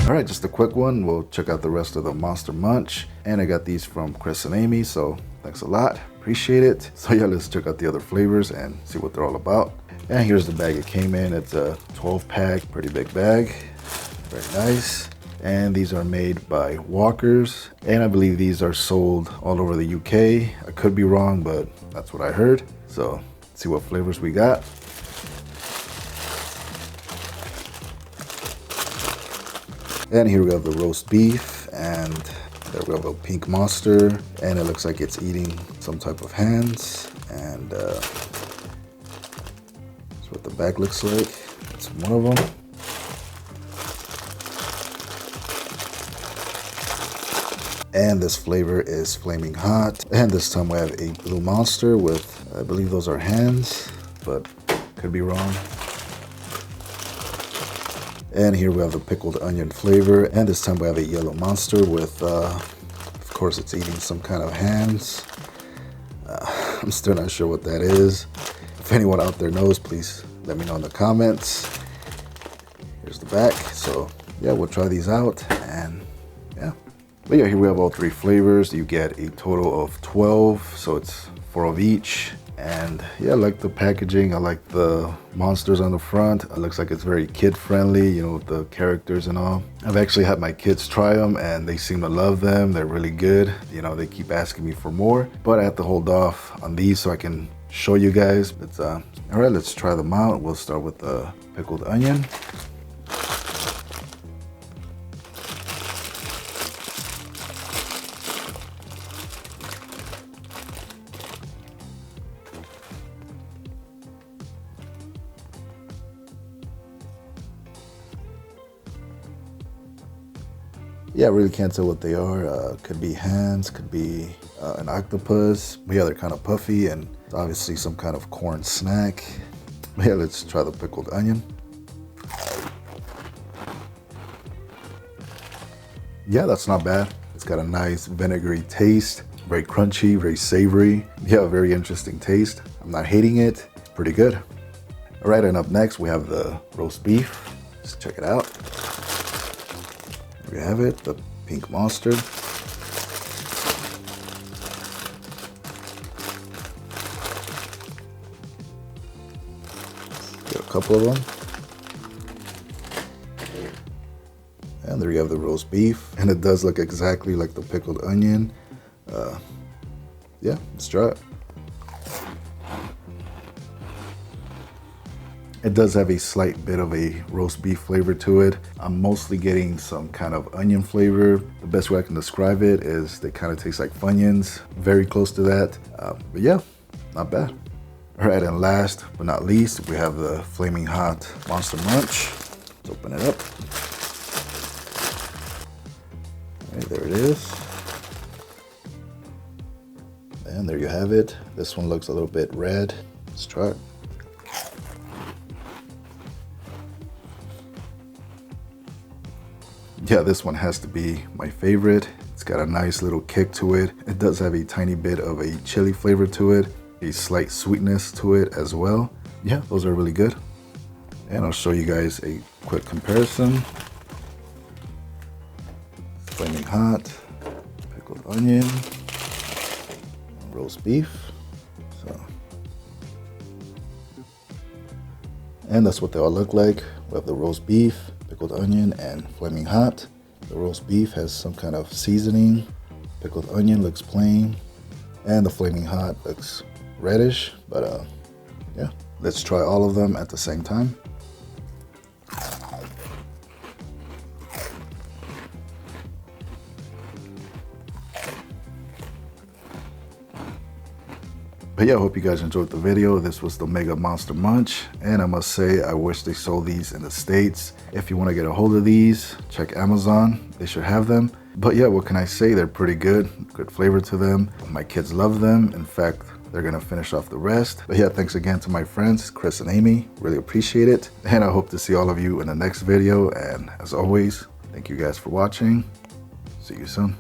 All right, just a quick one. We'll check out the rest of the Monster Munch. And I got these from Chris and Amy, so thanks a lot. Appreciate it. So yeah, let's check out the other flavors and see what they're all about. And here's the bag it came in. It's a 12 pack, pretty big bag. Very nice. And these are made by Walkers. And I believe these are sold all over the UK. I could be wrong, but that's what I heard. So let's see what flavors we got. And here we have the roast beef, and there we have a pink monster, and it looks like it's eating some type of hands. And that's what the back looks like. That's one of them. And this flavor is flaming hot. And this time we have a blue monster with, I believe those are hands, but could be wrong. And here we have the pickled onion flavor. And this time we have a yellow monster with, of course, it's eating some kind of hands. I'm still not sure what that is. If anyone out there knows, please let me know in the comments. Here's the back. So yeah, we'll try these out, and yeah. But yeah, here we have all three flavors. You get a total of 12, so it's 4 of each. And yeah, I like the packaging. I like the monsters on the front. It looks like it's very kid friendly, you know, with the characters and all. I've actually had my kids try them and they seem to love them. They're really good. You know, they keep asking me for more, but I have to hold off on these so I can show you guys. It's all right, let's try them out. We'll start with the pickled onion. Yeah, I really can't tell what they are. Could be hands, could be an octopus. But yeah, they're kind of puffy and obviously some kind of corn snack. But yeah, let's try the pickled onion. Yeah, that's not bad. It's got a nice vinegary taste, very crunchy, very savory. Yeah, very interesting taste. I'm not hating it, it's pretty good. All right, and up next we have the roast beef. Let's check it out. There we have it, the pink monster. Get a couple of them. And there you have the roast beef. And it does look exactly like the pickled onion. Yeah, let's try it. It does have a slight bit of a roast beef flavor to it. I'm mostly getting some kind of onion flavor. The best way I can describe it is they kind of taste like Funyuns, very close to that. But yeah, not bad. All right, and last but not least, we have the flaming hot Monster Munch. Let's open it up. All right, there it is. And there you have it. This one looks a little bit red. Let's try it. Yeah, this one has to be my favorite. It's got a nice little kick to it. It does have a tiny bit of a chili flavor to it, a slight sweetness to it as well. Yeah, those are really good. And I'll show you guys a quick comparison. Flaming hot, pickled onion, roast beef. And that's what they all look like. We have the roast beef, pickled onion, and flaming hot. The roast beef has some kind of seasoning. Pickled onion looks plain, and the flaming hot looks reddish. But yeah, let's try all of them at the same time. But yeah, I hope you guys enjoyed the video. This was the Mega Monster Munch, and I must say I wish they sold these in the States. If you want to get a hold of these, check Amazon. They should have them. But yeah, what can I say? They're pretty good flavor to them. My kids love them. In fact, they're gonna finish off the rest. But yeah, thanks again to my friends Chris and Amy, really appreciate it. And I hope to see all of you in the next video. And as always, thank you guys for watching. See you soon.